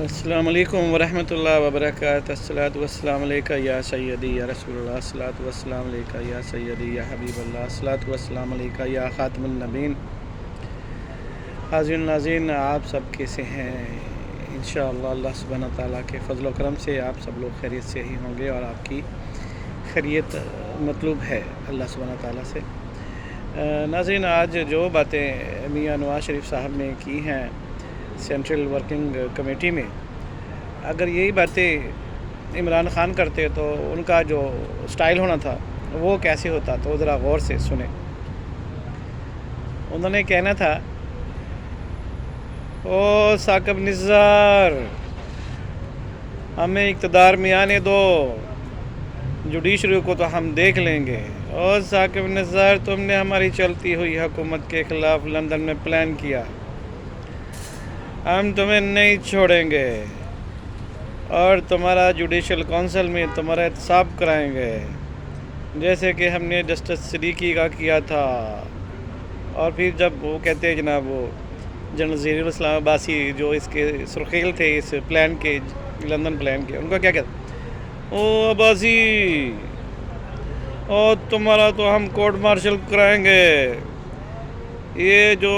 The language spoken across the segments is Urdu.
السلام علیکم ورحمۃ اللہ وبرکاتہ۔ الصلاۃ والسلام علیکہ یا سیدی یا رسول اللہ، الصلاۃ والسلام علیکہ یا سیدی یا حبیب اللہ، الصلاۃ والسلام علیکہ یا خاتم النبین۔ حاضرین ناظرین، آپ سب کیسے ہیں؟ انشاءاللہ اللہ سبحانہ تعالیٰ کے فضل و کرم سے آپ سب لوگ خیریت سے ہی ہوں گے، اور آپ کی خیریت مطلوب ہے اللہ سبحانہ تعالیٰ سے۔ ناظرین، آج جو باتیں میاں نواز شریف صاحب نے کی ہیں سینٹرل ورکنگ کمیٹی میں، اگر یہی باتیں عمران خان کرتے تو ان کا جو سٹائل ہونا تھا وہ کیسے ہوتا، تو ذرا غور سے سنیں۔ انہوں نے کہنا تھا، او ثاقب نثار، ہمیں اقتدار میں آنے دو، جوڈیشری کو تو ہم دیکھ لیں گے۔ او ثاقب نثار، تم نے ہماری چلتی ہوئی حکومت کے خلاف لندن میں پلان کیا، ہم تمہیں نہیں چھوڑیں گے، اور تمہارا جوڈیشل کونسل میں تمہارا احتساب کرائیں گے، جیسے کہ ہم نے جسٹس صدیقی کا کیا تھا۔ اور پھر جب وہ کہتے ہیں جناب، وہ جنرل ظہیر الاسلام عباسی جو اس کے سرخیل تھے اس پلان کے، لندن پلان کے، ان کا کیا کہتا، او عباسی، اور تمہارا تو ہم کورٹ مارشل کرائیں گے، یہ جو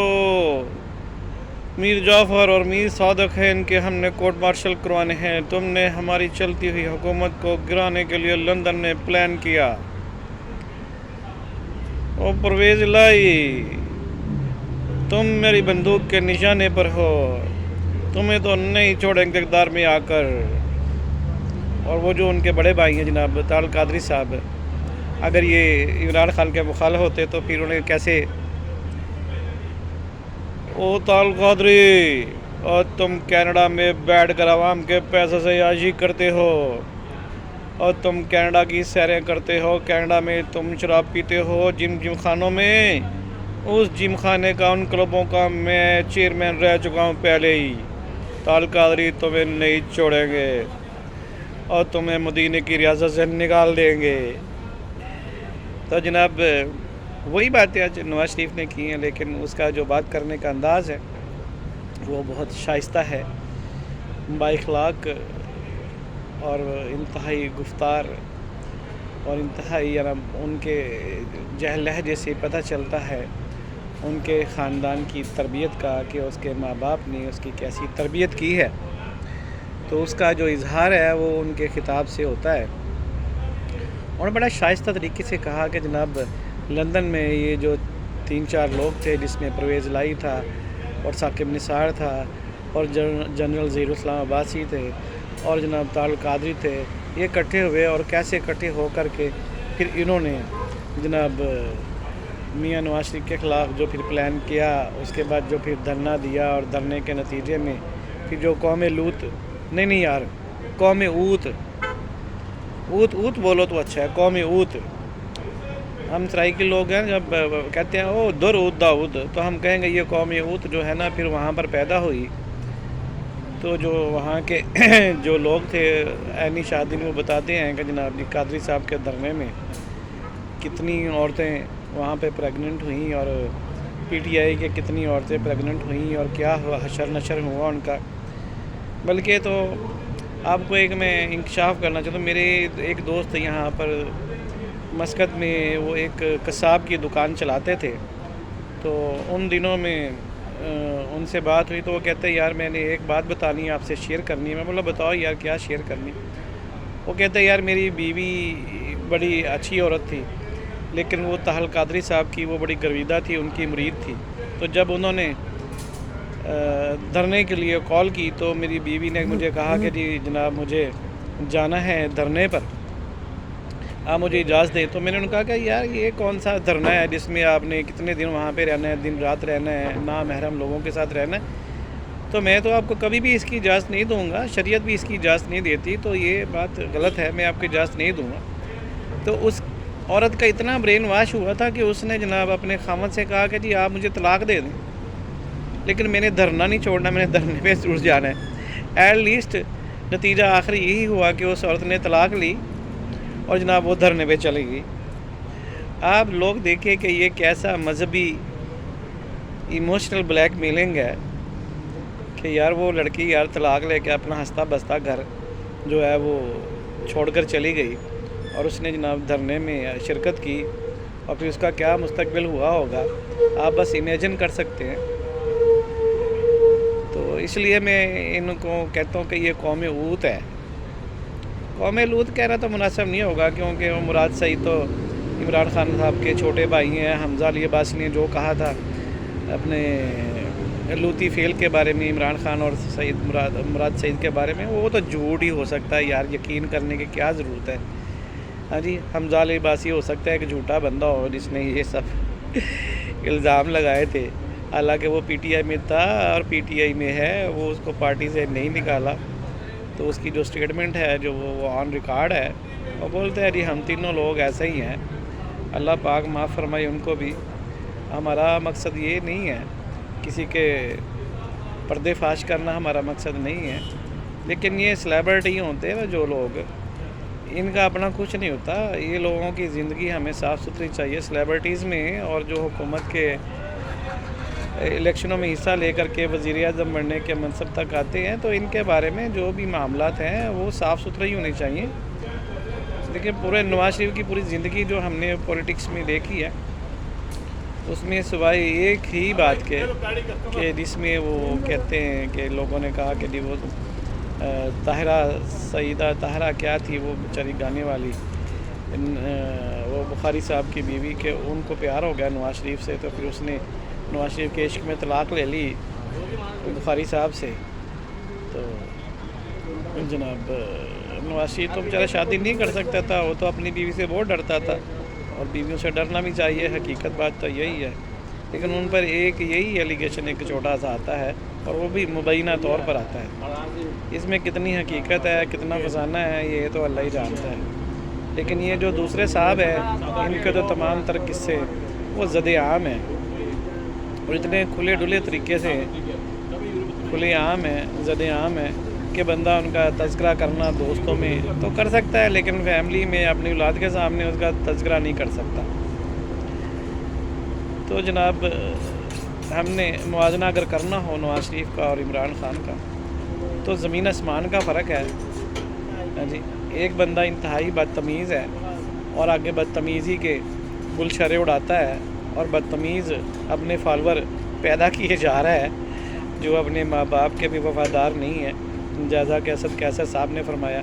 میر جعفر اور میر صادق ہیں ان کے ہم نے کورٹ مارشل کروانے ہیں، تم نے ہماری چلتی ہوئی حکومت کو گرانے کے لیے لندن میں پلان کیا۔ او پرویز الہی، تم میری بندوق کے نشانے پر ہو، تمہیں تو نہیں چھوڑیں گے اقتدار میں آ کر۔ اور وہ جو ان کے بڑے بھائی ہیں جناب طارق القادری صاحب، اگر یہ عمران خان کے مخالف ہوتے تو پھر انہیں کیسے، او طارق القادری، اور تم کینیڈا میں بیٹھ کر عوام کے پیسے سے عیاشی کرتے ہو، اور تم کینیڈا کی سیریں کرتے ہو، کینیڈا میں تم شراب پیتے ہو جم خانوں میں، اس جم خانے کا ان کلبوں کا میں چیئرمین رہ چکا ہوں پہلے ہی۔ طارق القادری، تمہیں نہیں چھوڑیں گے، اور تمہیں مدینے کی ریاست سے نکال دیں گے۔ تو جناب وہی باتیں آج نواز شریف نے کی ہیں، لیکن اس کا جو بات کرنے کا انداز ہے وہ بہت شائستہ ہے، بااخلاق اور انتہائی گفتار، اور انتہائی ان کے لہجے سے پتہ چلتا ہے ان کے خاندان کی تربیت کا، کہ اس کے ماں باپ نے اس کی کیسی تربیت کی ہے، تو اس کا جو اظہار ہے وہ ان کے خطاب سے ہوتا ہے۔ اور بڑا شائستہ طریقے سے کہا کہ جناب لندن میں یہ جو 3-4 لوگ تھے، جس میں پرویز الہی تھا، اور ثاقب نثار تھا، اور جنرل ظہیر الاسلام عباسی تھے، اور جناب طارق القادری تھے، یہ اکٹھے ہوئے، اور کیسے اکٹھے ہو کر کے پھر انہوں نے جناب میاں نواز شریف کے خلاف جو پھر پلان کیا، اس کے بعد جو پھر دھرنا دیا، اور دھرنے کے نتیجے میں پھر جو قوم لوط، نہیں یار، قوم اوت بولو تو اچھا ہے، قوم اوت، ہم سرائیکی لوگ ہیں، جب کہتے ہیں او در اوت داؤد، تو ہم کہیں گے یہ قوم اوت جو ہے نا پھر وہاں پر پیدا ہوئی، تو جو وہاں کے جو لوگ تھے عینی شادی میں وہ بتاتے ہیں کہ جناب قادری صاحب کے دھرنے میں کتنی عورتیں وہاں پہ پریگننٹ ہوئیں، اور پی ٹی آئی کے کتنی عورتیں پریگننٹ ہوئیں، اور کیا ہوا، حشر نشر ہوا ان کا۔ بلکہ تو آپ کو ایک میں انکشاف کرنا چاہتا ہوں، میرے ایک دوست یہاں پر مسقط میں وہ ایک قصاب کی دکان چلاتے تھے، تو ان دنوں میں ان سے بات ہوئی، تو وہ کہتے ہیں یار میں نے ایک بات بتانی ہے، آپ سے شیئر کرنی ہے۔ میں بولا بتاؤ یار کیا شیئر کرنی؟ وہ کہتے ہیں یار میری بیوی بڑی اچھی عورت تھی، لیکن وہ طاہر القادری صاحب کی وہ بڑی گرویدہ تھی، ان کی مرید تھی، تو جب انہوں نے دھرنے کے لیے کال کی تو میری بیوی نے مجھے کہا کہ جی جناب مجھے جانا ہے دھرنے پر، آپ مجھے اجازت دیں۔ تو میں نے ان کہا کہ یار یہ کون سا دھرنا ہے جس میں آپ نے کتنے دن وہاں پہ رہنا ہے، دن رات رہنا ہے، نامحرم لوگوں کے ساتھ رہنا ہے، تو میں تو آپ کو کبھی بھی اس کی اجازت نہیں دوں گا، شریعت بھی اس کی اجازت نہیں دیتی، تو یہ بات غلط ہے، میں آپ کو اجازت نہیں دوں گا۔ تو اس عورت کا اتنا برین واش ہوا تھا کہ اس نے جناب اپنے خامد سے کہا کہ جی آپ مجھے طلاق دے دیں، لیکن میں نے دھرنا نہیں چھوڑنا، میں نے دھرنے پہ ضرور جانا ہے۔ ایٹ لیسٹ نتیجہ آخری یہی ہوا کہ اس عورت نے طلاق لی، اور جناب وہ دھرنے پہ چلی گئی۔ آپ لوگ دیکھیں کہ یہ کیسا مذہبی ایموشنل بلیک میلنگ ہے کہ یار وہ لڑکی یار طلاق لے کے اپنا ہنستا بستا گھر جو ہے وہ چھوڑ کر چلی گئی، اور اس نے جناب دھرنے میں شرکت کی، اور پھر اس کا کیا مستقبل ہوا ہوگا آپ بس امیجن کر سکتے ہیں۔ تو اس لیے میں ان کو کہتا ہوں کہ یہ قوم اوت ہے۔ قوم لوط کہنا تو مناسب نہیں ہوگا، کیونکہ وہ مراد سعید تو عمران خان صاحب کے چھوٹے بھائی ہیں۔ حمزہ علی عباس نے جو کہا تھا اپنے لوطی فعل کے بارے میں عمران خان اور مراد سعید کے بارے میں، وہ تو جھوٹ ہی ہو سکتا ہے یار، یقین کرنے کی کیا ضرورت ہے۔ ہاں جی، حمزہ علی عباسی ہو سکتا ہے کہ جھوٹا بندہ ہو جس نے یہ سب الزام لگائے تھے، حالانکہ وہ پی ٹی آئی میں تھا اور پی ٹی آئی میں ہے، وہ اس کو پارٹی سے نہیں نکالا۔ تو اس کی جو سٹیٹمنٹ ہے جو وہ آن ریکارڈ ہے، وہ بولتے ہیں جی ہم تینوں لوگ ایسے ہی ہیں، اللہ پاک معاف فرمائے ان کو بھی۔ ہمارا مقصد یہ نہیں ہے، کسی کے پردے فاش کرنا ہمارا مقصد نہیں ہے، لیکن یہ سلیبریٹی ہوتے ہیں جو لوگ، ان کا اپنا کچھ نہیں ہوتا۔ یہ لوگوں کی زندگی ہمیں صاف ستھری چاہیے سلیبریٹیز میں، اور جو حکومت کے الیکشنوں میں حصہ لے کر کے وزیر اعظم بننے کے منصب تک آتے ہیں، تو ان کے بارے میں جو بھی معاملات ہیں وہ صاف ستھرے ہی ہونے چاہیے۔ لیکن پورے نواز شریف کی پوری زندگی جو ہم نے پولیٹکس میں دیکھی ہے، اس میں سوائے ایک ہی بات کے کہ جس میں وہ کہتے ہیں کہ لوگوں نے کہا کہ جی وہ طاہرہ سیدہ طاہرہ کیا تھی وہ بیچاری گانے والی، وہ بخاری صاحب کی بیوی، کہ ان کو پیار ہو گیا نواز شریف سے، تو پھر اس نے نواز شریف کے عشق میں طلاق لے لی بخاری صاحب سے۔ تو جناب نواز شریف تو بیچارہ شادی نہیں کر سکتا تھا، وہ تو اپنی بیوی سے بہت ڈرتا تھا، اور بیویوں سے ڈرنا بھی چاہیے، حقیقت بات تو یہی ہے۔ لیکن ان پر ایک یہی ایلیگیشن ایک چھوٹا سا آتا ہے، اور وہ بھی مبینہ طور پر آتا ہے۔ اس میں کتنی حقیقت ہے، کتنا فسانہ ہے، یہ تو اللہ ہی جانتا ہے۔ لیکن یہ جو دوسرے صاحب ہیں، ان کے جو تمام تر قصے وہ زد عام ہیں، اور اتنے کھلے ڈلے طریقے سے کھلے عام ہیں، زد عام ہیں کہ بندہ ان کا تذکرہ کرنا دوستوں میں تو کر سکتا ہے، لیکن فیملی میں اپنی اولاد کے سامنے اس کا تذکرہ نہیں کر سکتا۔ تو جناب ہم نے موازنہ اگر کرنا ہو نواز شریف کا اور عمران خان کا، تو زمین آسمان کا فرق ہے۔ ہاں جی، ایک بندہ انتہائی بدتمیز ہے اور آگے بدتمیزی کے گلشرے اڑاتا ہے، اور بدتمیز اپنے فالور پیدا کیے جا رہا ہے جو اپنے ماں باپ کے بھی وفادار نہیں ہے۔ جیسا کہ اسد کیسر صاحب نے فرمایا،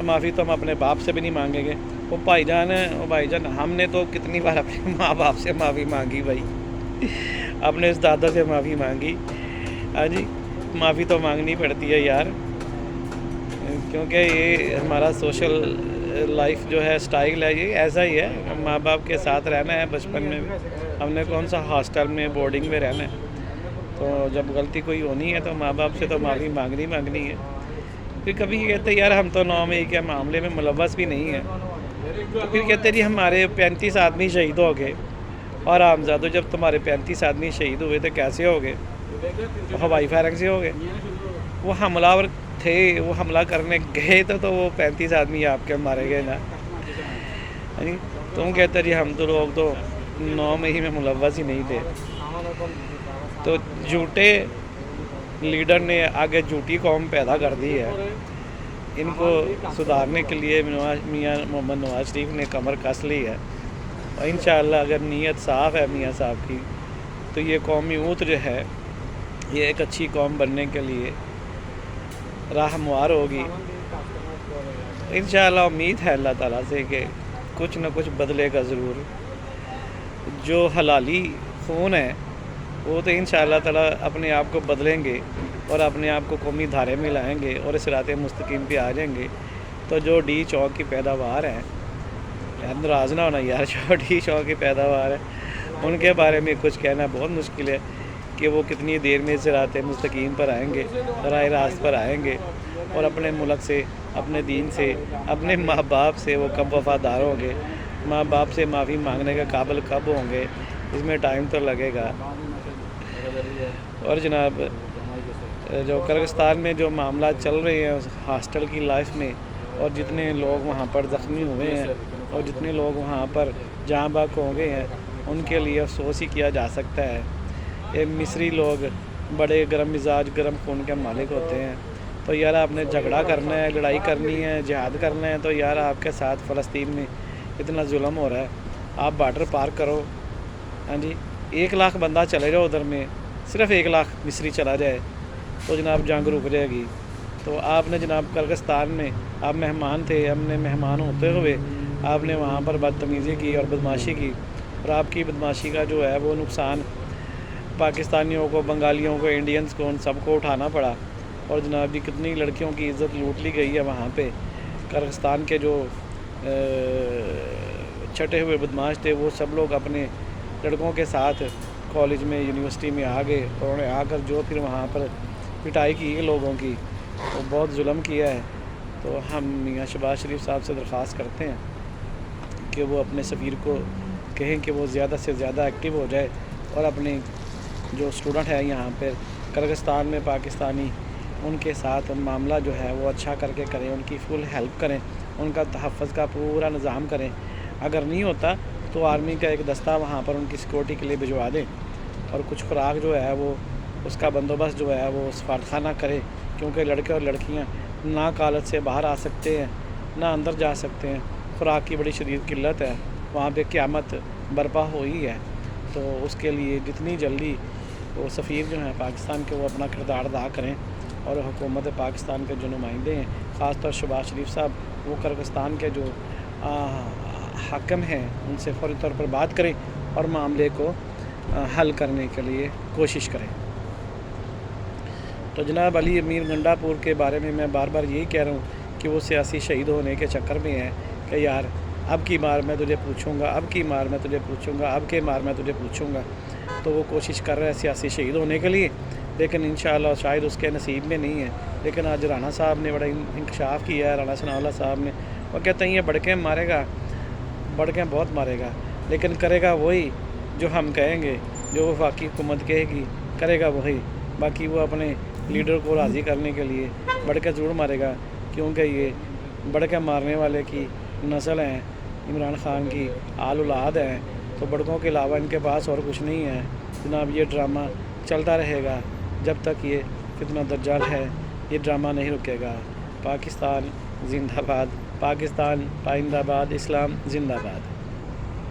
معافی تو ہم اپنے باپ سے بھی نہیں مانگیں گے۔ وہ بھائی جان ہم نے تو کتنی بار اپنے ماں باپ سے معافی مانگی بھائی، اپنے اس دادا سے معافی مانگی۔ ہاں جی، معافی تو مانگنی پڑتی ہے یار، کیونکہ یہ ہمارا سوشل لائف جو ہے سٹائل ہے، یہ ایسا ہی ہے، ماں باپ کے ساتھ رہنا ہے۔ بچپن میں ہم نے کون سا ہاسٹل میں بورڈنگ میں رہنا ہے، تو جب غلطی کوئی ہونی ہے تو ماں باپ سے تو معافی مانگنی ہے۔ پھر کبھی یہ کہتے ہیں یار ہم تو 9 مئی کے معاملے میں ملوث بھی نہیں ہیں، تو پھر کہتے ہیں جی ہمارے 35 آدمی شہید ہو گئے، اور حمزہ جب تمہارے 35 آدمی شہید ہوئے تو کیسے ہو گئے؟ ہوائی فائرنگ سے ہو گئے۔ وہ حملہ ور تھے، وہ حملہ کرنے گئے تو وہ 35 آدمی آپ کے مارے گئے نا۔ تم کہتے جی ہم تو لوگ تو 9 مئی میں ملوث ہی نہیں تھے۔ تو جھوٹے لیڈر نے آگے جھوٹی قوم پیدا کر دی ہے۔ ان کو سدھارنے کے لیے میاں محمد نواز شریف نے کمر کس لی ہے، اور انشاءاللہ اگر نیت صاف ہے میاں صاحب کی، تو یہ قومی اوت جو ہے یہ ایک اچھی قوم بننے کے لیے راہ ہموار ہوگی۔ انشاءاللہ امید ہے اللہ تعالیٰ سے کہ کچھ نہ کچھ بدلے گا ضرور۔ جو حلالی خون ہے وہ تو انشاءاللہ تعالیٰ اپنے آپ کو بدلیں گے اور اپنے آپ کو قومی دھارے میں لائیں گے اور اس رات مستقیم پہ آ جائیں گے۔ تو جو ڈی چوک کی پیداوار ہے، ناراض نہ ہونا یار، جو ڈی چوک کی پیداوار ہے ان کے بارے میں کچھ کہنا بہت مشکل ہے کہ وہ کتنی دیر میں اس رات مستقیم پر آئیں گے، راہ راست پر آئیں گے، اور اپنے ملک سے، اپنے دین سے، اپنے ماں باپ سے وہ کب وفادار ہوں گے، ماں باپ سے معافی مانگنے کے قابل کب ہوں گے، اس میں ٹائم تو لگے گا۔ اور جناب جو کرغستان میں جو معاملات چل رہے ہیں اس ہاسٹل کی لائف میں، اور جتنے لوگ وہاں پر زخمی ہوئے ہیں اور جتنے لوگ وہاں پر جاں بحق ہو گئے ہیں، ان کے لیے افسوس ہی کیا جا سکتا ہے۔ یہ مصری لوگ بڑے گرم مزاج گرم خون کے مالک ہوتے ہیں. تو یار آپ نے جھگڑا کرنا ہے، لڑائی کرنی ہے، جہاد کرنا ہے، تو یار آپ کے ساتھ فلسطین میں اتنا ظلم ہو رہا ہے، آپ بارڈر پار کرو. ہاں جی، 1 لاکھ بندہ چلے جاؤ ادھر میں، صرف 1 لاکھ مصری چلا جائے تو جناب جنگ رک جائے گی. تو آپ نے جناب کرغزستان میں آپ مہمان تھے، ہم نے مہمان ہوتے ہوئے آپ نے وہاں پر بدتمیزی کی اور بدماشی کی، اور آپ کی بدماشی کا جو ہے وہ نقصان پاکستانیوں کو، بنگالیوں کو، انڈینز کو، ان سب کو اٹھانا پڑا. اور جناب جی کتنی لڑکیوں کی عزت لوٹ لی گئی ہے وہاں پہ. کرغزستان کے جو چھٹے ہوئے بدماش تھے وہ سب لوگ اپنے لڑکوں کے ساتھ کالج میں یونیورسٹی میں آ گئے، اور انہیں آ کر جو پھر وہاں پر پٹائی کی لوگوں کی، وہ بہت ظلم کیا ہے. تو ہم میاں شہباز شریف صاحب سے درخواست کرتے ہیں کہ وہ اپنے سفیر کو کہیں کہ وہ زیادہ سے زیادہ ایکٹیو ہو جائے، اور اپنے جو اسٹوڈنٹ ہیں یہاں پہ کرغزستان میں پاکستانی، ان کے ساتھ معاملہ جو ہے وہ اچھا کر کے کریں، ان کی فل ہیلپ کریں، ان کا تحفظ کا پورا نظام کریں. اگر نہیں ہوتا تو آرمی کا ایک دستہ وہاں پر ان کی سیکورٹی کے لیے بھجوا دیں، اور کچھ خوراک جو ہے وہ اس کا بندوبست جو ہے وہ سفارتخانہ کرے، کیونکہ لڑکے اور لڑکیاں نہ کالج سے باہر آ سکتے ہیں، نہ اندر جا سکتے ہیں. خوراک کی بڑی شدید قلت ہے وہاں پہ، قیامت برپا ہوئی ہے. تو اس کے لیے جتنی جلدی وہ سفیر جو ہیں پاکستان کے وہ اپنا کردار ادا کریں، اور حکومت پاکستان کے جو نمائندے ہیں، خاص طور شہباز شریف صاحب، وہ کرغزستان کے جو حاکم ہیں ان سے فوری طور پر بات کریں اور معاملے کو حل کرنے کے لیے کوشش کریں. تو جناب علی امیر گنڈا پور کے بارے میں بار بار یہی کہہ رہا ہوں کہ وہ سیاسی شہید ہونے کے چکر میں ہے کہ یار اب کی بار میں تجھے پوچھوں گا، اب کی بار میں تجھے پوچھوں گا، اب کے بار میں تجھے پوچھوں گا. تو وہ کوشش کر رہا ہے سیاسی شہید ہونے کے لیے، لیکن انشاءاللہ شاید اس کے نصیب میں نہیں ہے. لیکن آج رانا صاحب نے بڑا انکشاف کیا ہے، رانا ثناء اللہ صاحب نے. وہ کہتے ہیں یہ بڑکیں مارے گا، بڑکیں بہت مارے گا، لیکن کرے گا وہی جو ہم کہیں گے، جو وفاقی حکومت کہے گی کرے گا وہی. باقی وہ اپنے لیڈر کو راضی کرنے کے لیے بڑکیں ضرور مارے گا، کیونکہ یہ بڑکیں مارنے والے کی نسل ہیں، عمران خان کی آل اولاد ہیں. تو بڑکوں کے علاوہ ان کے پاس اور کچھ نہیں ہے. جناب یہ ڈرامہ چلتا رہے گا جب تک یہ فتنہ دجال ہے، یہ ڈرامہ نہیں رکے گا. پاکستان زندہ باد، پاکستان پائندہ باد، اسلام زندہ باد.